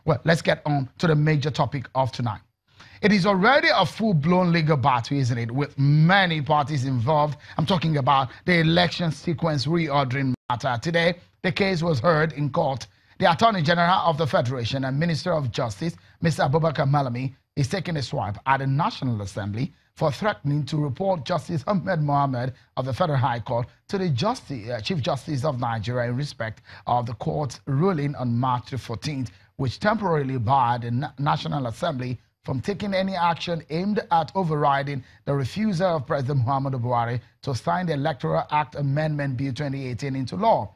Well, let's get on to the major topic of tonight. It is already a full-blown legal battle, isn't it, with many parties involved. I'm talking about the election sequence reordering matter. Today, the case was heard in court. The Attorney General of the Federation and Minister of Justice, Mr. Abubakar Malami, is taking a swipe at the National Assembly for threatening to report Justice Ahmed Mohammed of the Federal High Court to the Chief Justice of Nigeria in respect of the court's ruling on March the 14th, which temporarily barred the National Assembly from taking any action aimed at overriding the refusal of President Muhammadu Buhari to sign the Electoral Act Amendment Bill 2018 into law.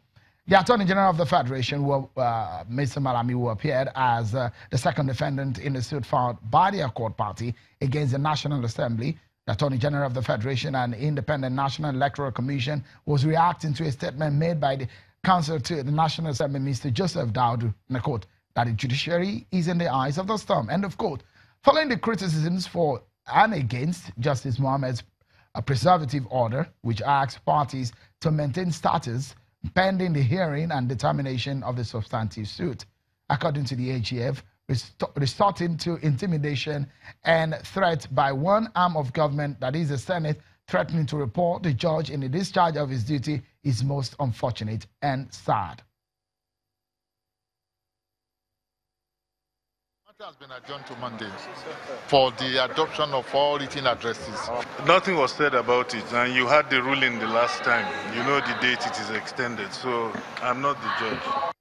The Attorney General of the Federation, Mr. Malami, who appeared as the second defendant in the suit filed by the Accord Party against the National Assembly, the Attorney General of the Federation and the Independent National Electoral Commission was reacting to a statement made by the counsel to the National Assembly, Mr. Joseph Daudu, in the court, that the judiciary is in the eyes of the storm. End of quote. Following the criticisms for and against Justice Mohammed's preservative order, which asks parties to maintain status pending the hearing and determination of the substantive suit. According to the AGF, resorting to intimidation and threat by one arm of government, that is the Senate, threatening to report the judge in the discharge of his duty is most unfortunate and sad. It has been adjourned to Monday for the adoption of all written addresses. Nothing was said about it, and you had the ruling the last time. You know the date it is extended, so I'm not the judge.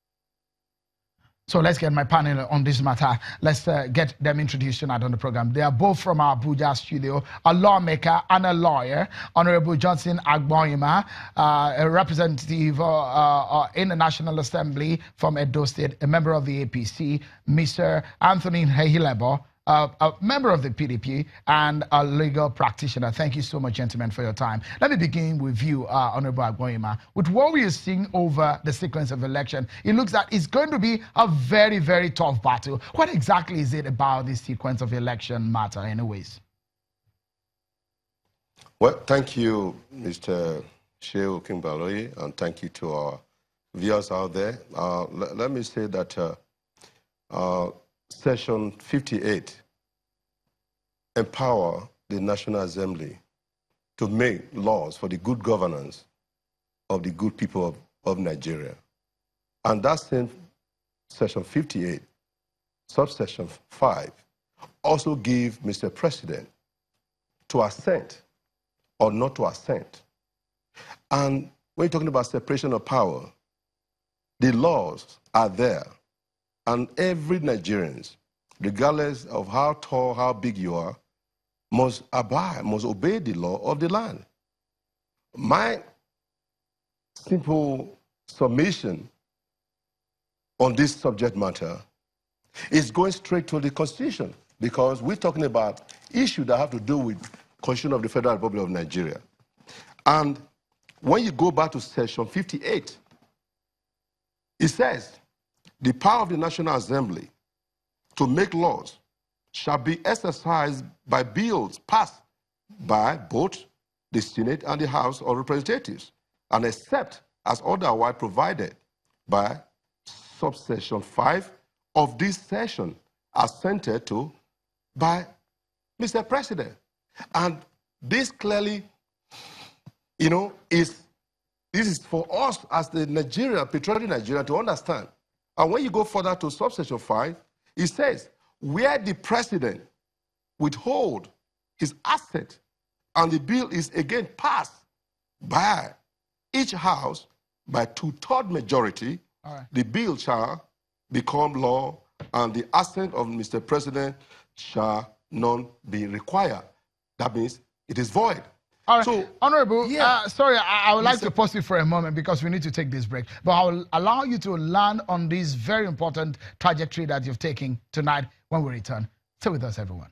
So let's get my panel on this matter. Let's get them introduced tonight on the program. They are both from our Abuja studio, a lawmaker and a lawyer. Honorable Johnson Agboima, a representative in the National Assembly from Edo State, a member of the APC. Mr. Anthony Nhehilebo, a member of the PDP and a legal practitioner. Thank you so much, gentlemen, for your time. Let me begin with you, Honorable Agboima. With what we are seeing over the sequence of election, it looks like it's going to be a very, very tough battle. What exactly is it about this sequence of election matter, anyways? Well, thank you, Mr. Shehu Kimbaloyi, and thank you to our viewers out there. Let me say that Section 58 empower the National Assembly to make laws for the good governance of the good people of Nigeria. And that same Section 58, subsection 5, also give Mr. President to assent or not to assent. And when you're talking about separation of power, the laws are there. And every Nigerian, regardless of how tall, how big you are, must abide, must obey the law of the land. My simple submission on this subject matter is going straight to the Constitution, because we're talking about issues that have to do with the Constitution of the Federal Republic of Nigeria. And when you go back to Section 58, it says, the power of the National Assembly to make laws shall be exercised by bills passed by both the Senate and the House of Representatives, and except as otherwise provided by subsection 5 of this session, assented to by Mr. President. And this clearly, this is for us as the patriotic Nigeria to understand. And when you go further to subsection 5, it says, where the president withhold his asset and the bill is again passed by each house by 2/3 majority, the bill shall become law and the assent of Mr. President shall not be required. That means it is void. All right, so, Honorable, sorry, I would like to pause you for a moment because we need to take this break. But I will allow you to land on this very important trajectory that you've taken tonight when we return. Stay with us, everyone.